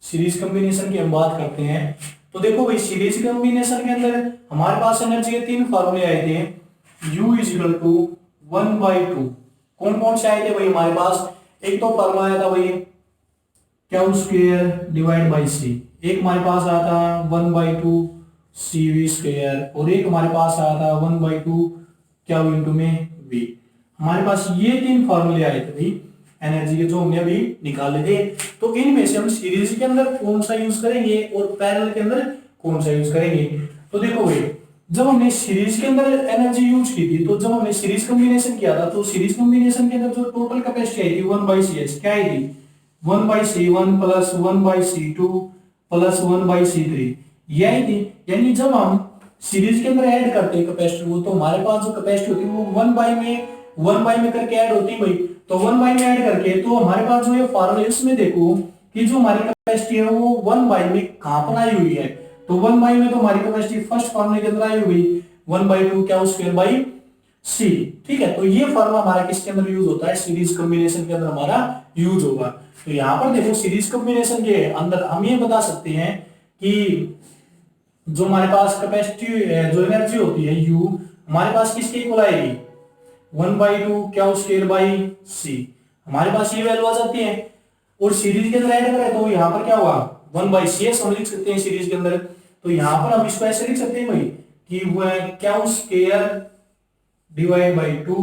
series combination की हम बात करते हैं। तो देखो भाई, सीरीज कॉम्बिनेशन के अंदर हमारे पास एनर्जी के तीन फॉर्मूले आए थे, U इज इक्वल टू 1/2। कौन कौन से आए थे भाई हमारे पास, एक तो फॉर्मूला आया था भाई क्यू स्क्वायर डिवाइड बाई सी, एक हमारे पास आया था 1/2 CV स्क्वायर, और एक हमारे पास आया था 1/2 क्यू इंटू में V। हमारे पास ये तीन फॉर्मूले आए थे भाई एनर्जी के, जो हमने अभी निकाले थे। तो इनमें से हम सीरीज के अंदर कौन सा यूज करेंगे और पैरेलल के अंदर कौन सा यूज करेंगे। तो देखो भाई, जब हमने सीरीज के अंदर एनर्जी यूज की थी, तो जब हमने सीरीज कॉम्बिनेशन किया था, तो सीरीज कॉम्बिनेशन के अंदर जो टोटल कैपेसिटी आई थी 1/CS क्या आई थी, 1/C1 plus 1/C2 plus 1/C3 ये आई थी। यानी जब हम सीरीज के अंदर ऐड करते हैं कैपेसिटर को, तो हमारे पास जो कैपेसिटी होती है वो 1/में करके ऐड होती है भाई। तो 1/में ऐड करके, तो हमारे पास जो ये फॉर्मूला है उसमें देखो कि जो हमारी कैपेसिटी है वो 1/में कहां पर आई हुई है। तो 1/में तो हमारी कैपेसिटी फर्स्ट फॉर्मूले के अंदर आई हुई 1/2 क्या स्क्वायर बाई सी। ठीक है, तो ये फॉर्मूला हमारा किसके अंदर यूज होता है, सीरीज कॉम्बिनेशन के अंदर हमारा यूज होगा। तो यहां पर देखो सीरीज कॉम्बिनेशन के अंदर हम ये बता सकते हैं कि जो हमारे पास कैपेसिटी जो एनर्जी होती है U हमारे पास किसके इक्वल आएगी, 1/2 क्या स्क्वायर बाई सी। हमारे पास ये वैल्यू आ जाती है, और सीरीज के अंदर ऐड करें तो यहाँ पर क्या होगा 1/CS हम लिख सकते हैं सीरीज के अंदर। तो यहाँ पर हम इसको ऐसे लिख सकते हैं भाई कि वह क्या स्क्वायर डिवाइड बाई 2,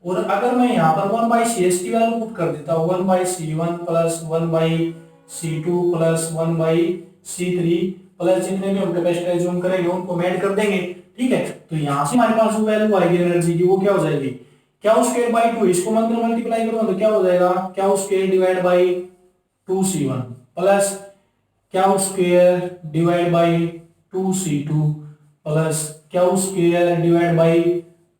और अगर मैं यहाँ पर 1/CS की वैल्यू पुट कर देता हूँ 1/C1 plus 1/C2 plus 1/C3 plus जितने भी हम कैपेसिटर जूम करेंगे उनको ऐड कर देंगे। ठीक है, तो यहाँ से हमारे पास जो वैल्यू आएगी एनर्जी की वो क्या हो जाएगी, क्या स्क्वायर बाई 2, इसको मल्टीप्लाई करूंगा तो क्या हो जाएगा, Q square divide by 2C1 plus Q square divide by 2C2 plus Q square divide by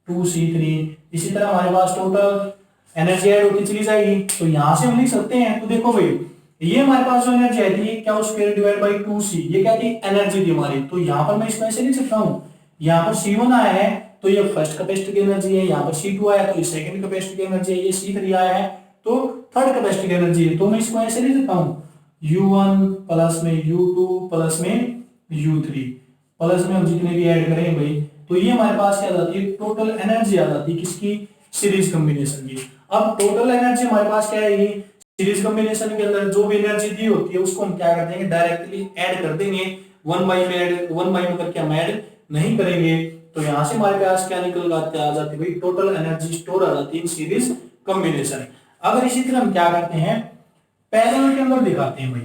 2C3। इसी तरह हमारे पास टोटल एनर्जी ऐड होती चली जाएगी। तो यहां से हम लिख सकते हैं, तो देखो भाई ये हमारे पास जो एनर्जी आई थी क्या स्क्वायर डिवाइड बाई 2C, ये क्या थी, एनर्जी थी हमारी। तो यहाँ पर मैं इसको ऐसे लिख सकता हूँ, यहाँ पर C1 आया है तो ये फर्स्ट कैपेसिटर की एनर्जी है, यहाँ पर C2 आया तो ये सेकंड कैपेसिटर की एनर्जी है, ये C3 आया है तो थर्ड कैपेसिटर की एनर्जी है। तो मैं इसको ऐसे लिख सकता हूँ U1 प्लस में U2 प्लस में U3 प्लस में हम जितने भी ऐड करें भाई, तो ये हमारे पास क्या आ जाती है, टोटल एनर्जी आ जाती है किसकी, सीरीज कॉम्बिनेशन की। अब टोटल एनर्जी हमारे पास क्या आएगी, सीरीज कॉम्बिनेशन के अंदर जो भी एनर्जी दी होती है उसको हम क्या कर देंगे, डायरेक्टली ऐड कर देंगे। 1/में करके हम ऐड नहीं करेंगे। तो यहां से हमारे पास क्या निकल आ जाती है भाई, टोटल एनर्जी स्टोर आ जाती है सीरीज कॉम्बिनेशन। अगर इसी तरह हम क्या करते हैं, पैरेलल के अंदर दिखाते हैं भाई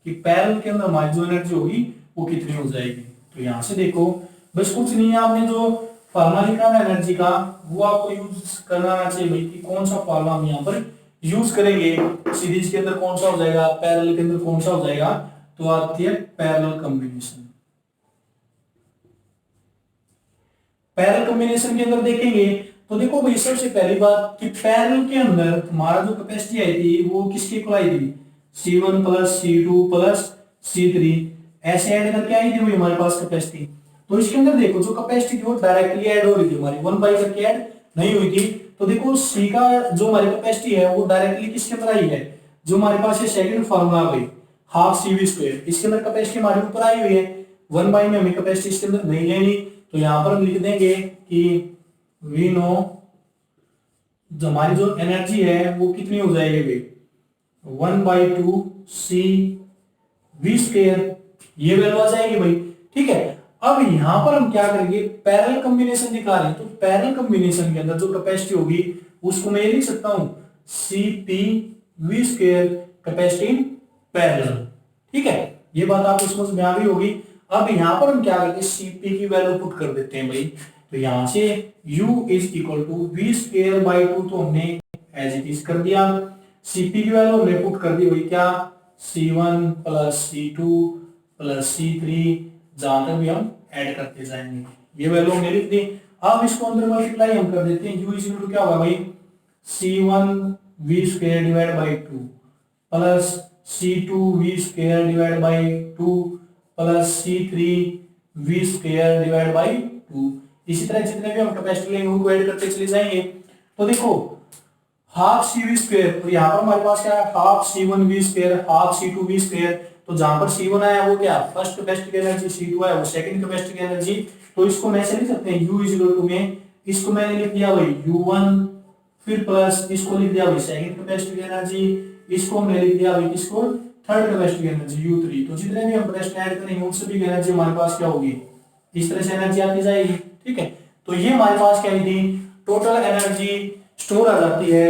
कि पैरेलल के अंदर हमारी जो एनर्जी होगी वो कितनी हो जाएगी। तो यहां से देखो बस कुछ नहीं है, आपने जो फॉर्मूला लिखा है एनर्जी का वो आपको यूज करना आना चाहिए भाई कि कौन सा फॉर्मूला हम यहाँ पर यूज करेंगे, सीरीज के अंदर कौन सा हो जाएगा, पैरेलल के अंदर कौन सा हो जाएगा। तो आती है पैरेलल कॉम्बिनेशन। पैरेलल कॉम्बिनेशन के अंदर देखेंगे तो देखो भाई सबसे पहली बात कि पैरेलल के अंदर हमारा जो कैपेसिटी आई थी वो किसकी इक्वल आई थी, C1 plus C2 plus C3 ऐसे ऐड करके आई थी भाई हमारे पास कैपेसिटी। तो इसके अंदर देखो जो कैपेसिटी थी वो डायरेक्टली ऐड हो रही थी हमारी, 1/करके ऐड नहीं हुई थी। तो देखो सी का जो हमारी कैपेसिटी है वो डायरेक्टली किसके अंदर आई है, जो हमारे पास ये सेकंड फार्मूला भाई हाफ सी वी स्क्वायर, इसके अंदर कैपेसिटी हमारे ऊपर आई हुई है, 1 में हमें कैपेसिटी इसके अंदर नहीं लेनी, तो यहां पर हम लिख देंगे कि वी नो जो हमारी जो एनर्जी है वो कितनी हो जाएगी भाई 1/2 सी वी स्क्वायर, ये वैल्यू आ जाएगी भाई। ठीक है, अब यहां पर हम क्या करेंगे, पैरेलल कॉम्बिनेशन दिखा रहे हैं, तो पैरेलल कॉम्बिनेशन के अंदर जो कैपेसिटी होगी उसको मैं ये लिख सकता हूं C P V square capacity in parallel. ठीक है, ये बात आपको समझ में आ गई होगी। अब यहां पर हम क्या करते हैं, सीपी की वैल्यू पुट कर देते हैं भाई, तो यहां से U is equal to V square by 2 तो हमने एज इट इज कर दिया, सीपी की वैल्यू हमने पुट कर दी हुई क्या C1 plus C2 plus C3, जहां तक भी हम ऐड करते जाएंगे, ये वैल्यू हमने लिख दी। अब इसको अंदर मल्टीप्लाई हम कर देते हैं, U इज इक्वल टू क्या होगा भाई C1 v square divide by 2 plus C2 v square divide by 2 plus C3 v square divide by 2। इसी तरह जितने भी हम कैपेसिटी लेंगे उनको ऐड करते चले जाएंगे। तो देखो हाफ सी वी स्क्वायर, तो यहाँ पर हमारे पास क्या है half C1 v square half C2 v square, तो जहां पर C1 आया वो क्या फर्स्ट कैपेसिटी की एनर्जी, C2 आया वो सेकंड कैपेसिटी की एनर्जी, तो इसको मैं ऐसे लिख सकते हैं U इज इक्वल टू में इसको मैंने लिख दिया भाई U1, फिर प्लस इसको लिख दिया भाई सेकंड कैपेसिटी की एनर्जी, इसको हमने लिख दिया भाई किसको थर्ड कैपेसिटी की एनर्जी U3। तो जितने भी हम कैपेसिटी ऐड करेंगे उन सभी की एनर्जी हमारे पास क्या होगी, इस तरह से एनर्जी आती जाएगी। ठीक है, तो ये हमारे पास क्या थी टोटल एनर्जी स्टोर आ जाती है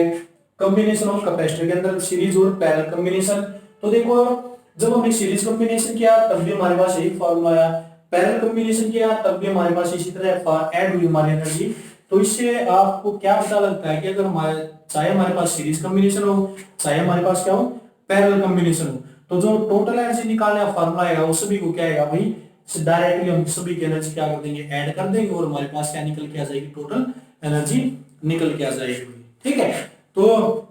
कॉम्बिनेशन ऑफ कैपेसिटर के अंदर, सीरीज और पैरेलल कॉम्बिनेशन। तो देखो जब हमने सीरीज कॉम्बिनेशन किया तब भी हमारे पास यही फॉर्मूला आया, पैरेलल कॉम्बिनेशन किया तब भी हमारे पास इसी तरह ऐड हुई हमारी एनर्जी। तो इससे आपको क्या पता लगता है कि अगर हमारे चाहे हमारे पास सीरीज कॉम्बिनेशन हो चाहे हमारे पास क्या हो पैरेलल कॉम्बिनेशन हो, तो जो टोटल एनर्जी निकालने का फॉर्मूला आएगा वो सभी को क्या आएगा भाई डायरेक्टली हम सभी की एनर्जी क्या कर देंगे ऐड कर देंगे और हमारे पास क्या निकल के आ जाएगी टोटल एनर्जी निकल के आ जाएगी। ठीक है, तो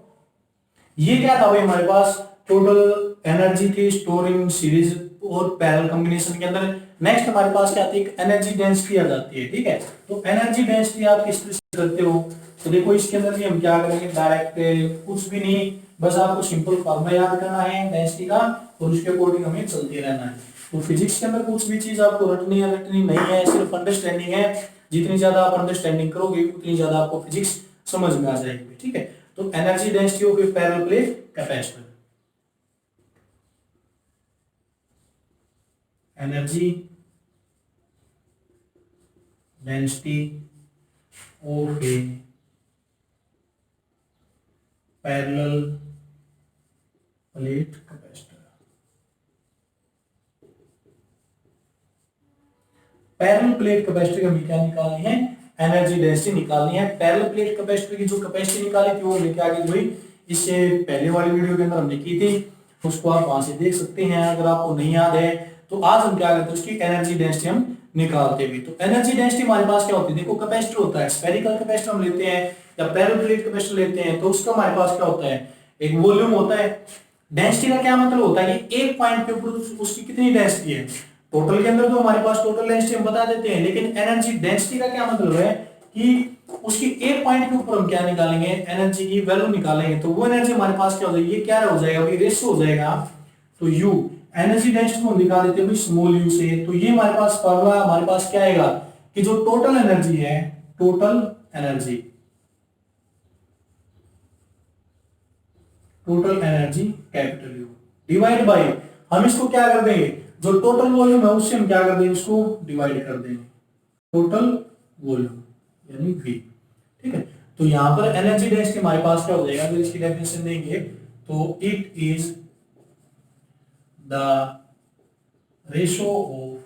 ये क्या था भाई हमारे पास टोटल एनर्जी थी स्टोर इन सीरीज और पैरेलल कॉम्बिनेशन के अंदर। नेक्स्ट हमारे पास क्या आती है एनर्जी डेंसिटी आ जाती है। ठीक है, तो एनर्जी डेंसिटी आप किस तरह से करते हो, तो देखो इसके अंदर भी हम क्या करेंगे डायरेक्ट कुछ भी नहीं, बस आपको सिंपल फॉर्मूला याद करना है डेंसिटी का और उसके अकॉर्डिंग हमें चलते रहना है। तो फिजिक्स के अंदर कुछ भी चीज आपको रटनी नहीं है, सिर्फ अंडरस्टैंडिंग है, जितनी ज्यादा आप अंडरस्टैंडिंग करोगे उतनी ज्यादा आपको फिजिक्स समझ में आ जाएगी। ठीक है, तो energy density of A parallel plate capacitor, energy density of A parallel plate capacitor. Parallel plate capacitor हमें क्या निकालनी है एनर्जी डेंसिटी निकालनी है। पैरेलल प्लेट कैपेसिटर की जो कैपेसिटी निकाली थी वो हमने क्या की थी इससे पहले वाली वीडियो के अंदर हमने की थी, उसको आप वहां से देख सकते हैं अगर आपको नहीं याद है। तो आज हम क्या करते हैं उसकी एनर्जी डेंसिटी हम निकालते भी। तो एनर्जी डेंसिटी हमारे पास क्या होती है, देखो कैपेसिटर होता है, स्फेरिकल कैपेसिटर हम लेते हैं या पैरेलल प्लेट कैपेसिटर लेते हैं तो उसका हमारे पास क्या होता है एक वॉल्यूम होता है। डेंसिटी का क्या मतलब होता है कि एक पॉइंट के ऊपर उसकी कितनी डेंसिटी है, टोटल के अंदर तो हमारे पास टोटल डेंसिटी हम बता देते हैं, लेकिन एनर्जी डेंसिटी का क्या मतलब है कि उसकी एक पॉइंट के ऊपर हम क्या निकालेंगे एनर्जी की वैल्यू निकालेंगे, तो वो एनर्जी हमारे पास क्या हो जाएगी, ये क्या हो जाएगा भाई रेशियो हो जाएगा। तो यू एनर्जी डेंसिटी को निकाल देते हैं स्मॉल यू से, तो ये हमारे पास फॉर्मूला हमारे पास क्या आएगा कि जो टोटल एनर्जी है total energy capital you divide by हम इसको क्या कर देंगे जो टोटल वॉल्यूम है उससे हम क्या कर देंगे इसको डिवाइड कर देंगे टोटल वॉल्यूम यानी V। ठीक है, तो यहां पर एनर्जी डेंसिटी हमारे पास क्या हो जाएगा अगर इसकी डेफिनेशन देंगे तो it is the ratio of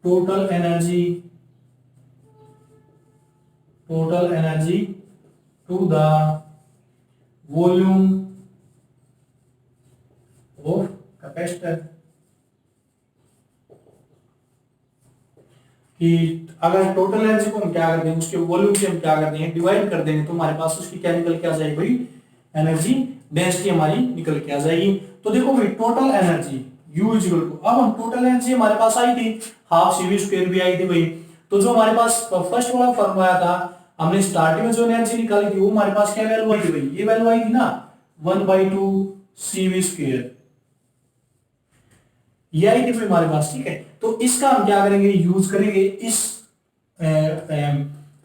total energy to the volume of capacitor. कि अगर टोटल एनर्जी को हम क्या कर देंगे उसके वॉल्यूम से हम क्या कर देंगे डिवाइड कर देंगे तो हमारे पास उसकी क्या निकल के आ जाएगी भाई एनर्जी डेंसिटी हमारी निकल के आ जाएगी। तो देखो भाई total energy U is equal to, अब हम टोटल एनर्जी हमारे पास आई थी हाफ CV स्क्वायर भी आई थी भाई, तो जो हमारे पास फर्स्ट वाला फॉर्मूला आया था हमने स्टार्टिंग में जो एनर्जी निकाली थी वो हमारे पास क्या वैल्यू आई थी भाई, ये वैल्यू आई थी ना 1/2 CV², ये आई थी भाई हमारे पास। ठीक है, तो इसका हम क्या करेंगे, यूज करेंगे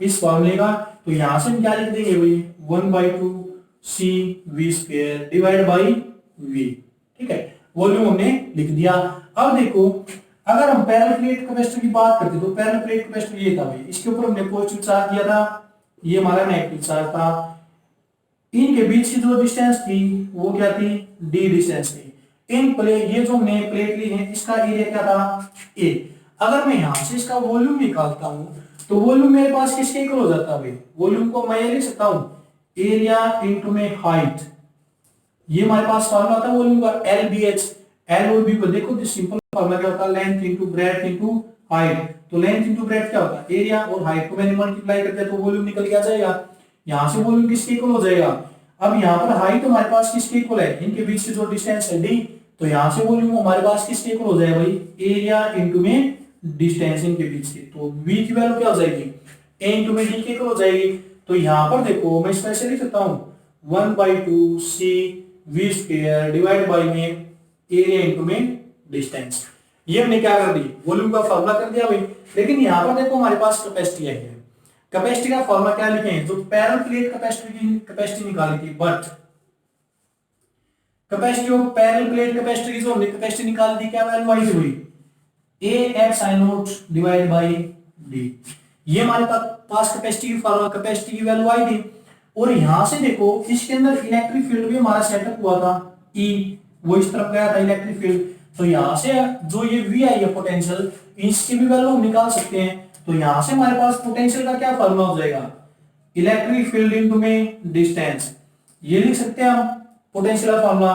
इस फॉर्मूले का। तो यहां से हम क्या लिख देंगे भाई, 1/2 CV² डिवाइड बाई V। ठीक है, वॉल्यूम हमने लिख दिया। अब देखो, अगर हम पैरेलल प्लेट कैपेसिटर की बात करते तो पैरेलल प्लेट कैपेसिटर ये था भाई, इसके ऊपर हमने पॉजिटिव चार्ज दिया था, ये हमारा नेगेटिव चार्ज था। इनके बीच की जो डिस्टेंस थी वो क्या थी, d डिस्टेंस थी। इन प्लेट, ये जो हमने प्लेट ली है इसका एरिया क्या था, a। अगर मैं यहां से इसका वॉल्यूम निकालता हूं तो वॉल्यूम मेरे पास किसके इक्वल हो जाता है भाई, वॉल्यूम को मैं ये लिख सकता हूं एरिया इनटू में हाइट। ये हमारे पास फार्मूला था वॉल्यूम का, LBH। L और B को देखो, सिंपल फार्मूला क्या होता है, length into breadth into height. तो लेंथ इनटू ब्रेड्थ क्या होता है, एरिया, और हाइट को मैंने मल्टीप्लाई कर दिया तो वॉल्यूम निकल के आ जाएगा। यहां से वॉल्यूम किसके इक्वल हो जाएगा, अब यहाँ पर हाइट हमारे पास किसके इक्वल है, इनके बीच की जो डिस्टेंस है d, तो यहां से वॉल्यूम हमारे पास किसके इक्वल हो जाएगा भाई, एरिया इनटू में डिस्टेंस इनके बीच की। तो v की वैल्यू क्या हो जाएगी, a इनटू में d के इक्वल हो जाएगी। तो यहां पर देखो मैं इसमें ऐसे लिख सकता हूं 1/2 CV² डिवाइड बाई में एरिया इनटू में डिस्टेंस। ये हमने क्या कर दी, वॉल्यूम का फार्मूला कर दिया भाई। लेकिन यहां पर देखो हमारे पास कैपेसिटी है, कैपेसिटी का फॉर्मूला क्या लिखे हैं, जो पैरेलल प्लेट कैपेसिटी निकाली थी, but capacity of parallel plate capacitor की जो हमने कैपेसिटी निकाली थी क्या वैल्यू आई थी, A/I0 डिवाइड बाई d। ये हमारे पास कैपेसिटी की फॉर्मूला, कैपेसिटी की वैल्यू आई थी। और यहां से देखो इसके अंदर इलेक्ट्रिक फील्ड भी हमारा सेटअप हुआ था, E वो इस तरफ गया था इलेक्ट्रिक फील्ड। तो यहां से जो ये V आई है पोटेंशियल, इसकी भी वैल्यू हम निकाल सकते हैं। तो यहां से हमारे पास पोटेंशियल का क्या फॉर्मूला हो जाएगा, इलेक्ट्रिक फील्ड इनटू में डिस्टेंस, ये लिख सकते हैं हम पोटेंशियल का फॉर्मूला।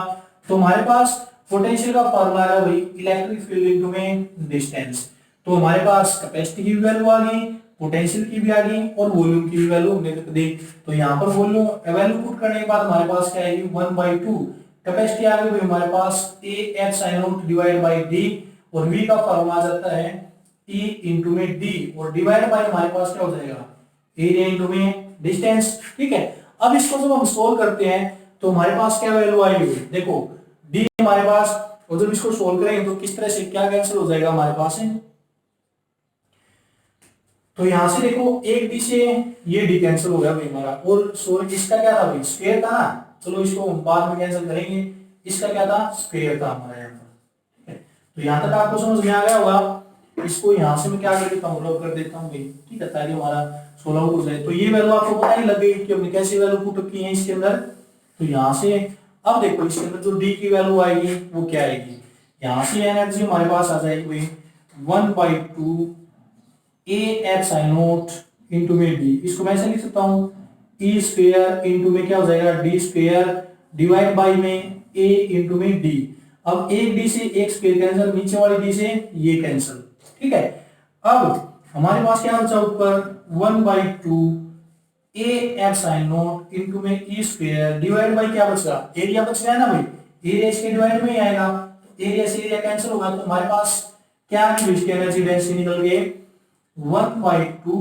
तो हमारे पास पोटेंशियल का फॉर्मूला है भाई इलेक्ट्रिक फील्ड इनटू में डिस्टेंस। तो हमारे पास कैपेसिटी की भी वैल्यू आ गई, पोटेंशियल की भी आ गई, और वॉल्यूम की भी वैल्यू हमने लिख दी। तो यहाँ पर वॉल्यूम वैल्यू पुट करने के बाद हमारे पास क्या आएगी, 1/2 कैपेसिटी आ गई भाई हमारे पास A/I0 डिवाइड बाई d, और v का फॉर्मूला आ जाता है E इनटू में d, और डिवाइड बाय हमारे पास क्या हो जाएगा, एरिया इनटू में डिस्टेंस। ठीक है, अब इसको जब हम सोल्व करते हैं तो हमारे पास क्या वैल्यू आएगी, देखो d हमारे पास, और जब इसको सोल्व करेंगे तो किस तरह से क्या कैंसिल हो जाएगा हमारे पास है। तो यहां से देखो एक d से ये d कैंसिल हो गया भाई हमारा, और सोल्व इसका क्या था भाई, स्क्वायर था ना, चलो इसको हम बाद में कैंसिल करेंगे। इसका क्या था, स्क्वायर था हमारा यहाँ पर। ठीक है, तो यहां तक आपको समझ में आ गया होगा। इसको यहां से मैं क्या कर देता हूं, लॉग कर देता हूं भाई। ठीक है, ताकि हमारा 16 हो जाए। तो ये वैल्यू आपको पता ही लग गई कि हमने कैसी वैल्यू पुट की है इसके अंदर। तो यहां से अब देखो इसके अंदर जो d की वैल्यू आएगी वो क्या आएगी, यहां से एनर्जी हमारे पास आ जाएगी भाई 1/2 A/I0 इनटू में d। इसको मैं ऐसे लिख सकता हूं E² इनटू में क्या हो जाएगा, d² डिवाइड बाई में a इनटू में d। अब एक d से एक स्क्वायर कैंसिल, नीचे वाले d से ये कैंसिल। ठीक है, अब हमारे पास क्या बचा ऊपर, 1/2 A/I0 इनटू में E² डिवाइड बाई क्या बचा, एरिया बच गया ना भाई, एरिया इसके डिवाइड में ही आएगा। तो एरिया से एरिया कैंसिल होगा, तो हमारे पास क्या इसकी एनर्जी डेंसिटी निकल गई 1/2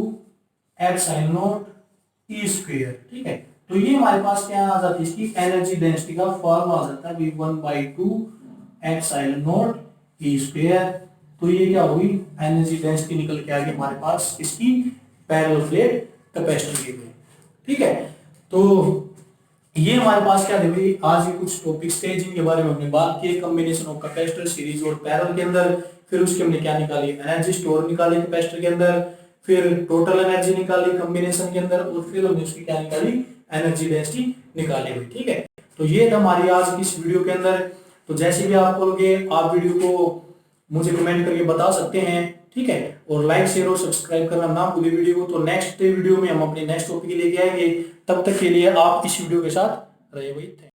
ε0 E²। ठीक है, तो ये हमारे पास क्या आ जाती है, इसकी एनर्जी डेंसिटी का फॉर्मूला आ जाता है 1/2 ε0 E²। तो ये क्या होगी, एनर्जी डेंसिटी निकल के आ गई हमारे पास इसकी पैरेलल प्लेट कैपेसिटर की। ठीक है, तो ये हमारे पास क्या थे, आज ये कुछ टॉपिक्स थे जिनके बारे में हमने बात की, कॉम्बिनेशन ऑफ कैपेसिटर सीरीज और पैरेलल के अंदर। फिर उसके हमने क्या निकाली, एनर्जी स्टोर निकाली कैपेसिटर के अंदर, फिर टोटल एनर्जी निकाली कॉम्बिनेशन के अंदर, और फिर हमने उसकी क्या निकाली, एनर्जी डेंसिटी निकाली हुई। ठीक है, तो ये था हमारी आज की इस वीडियो के अंदर। तो जैसे भी आपको लगे आप वीडियो को मुझे कमेंट करके बता सकते हैं। ठीक है, और लाइक शेयर और सब्सक्राइब करना ना भूलिए वीडियो को। तो नेक्स्ट वीडियो में हम अपने नेक्स्ट टॉपिक लेके आएंगे, तब तक के लिए आप इस वीडियो के साथ रहिए भाई।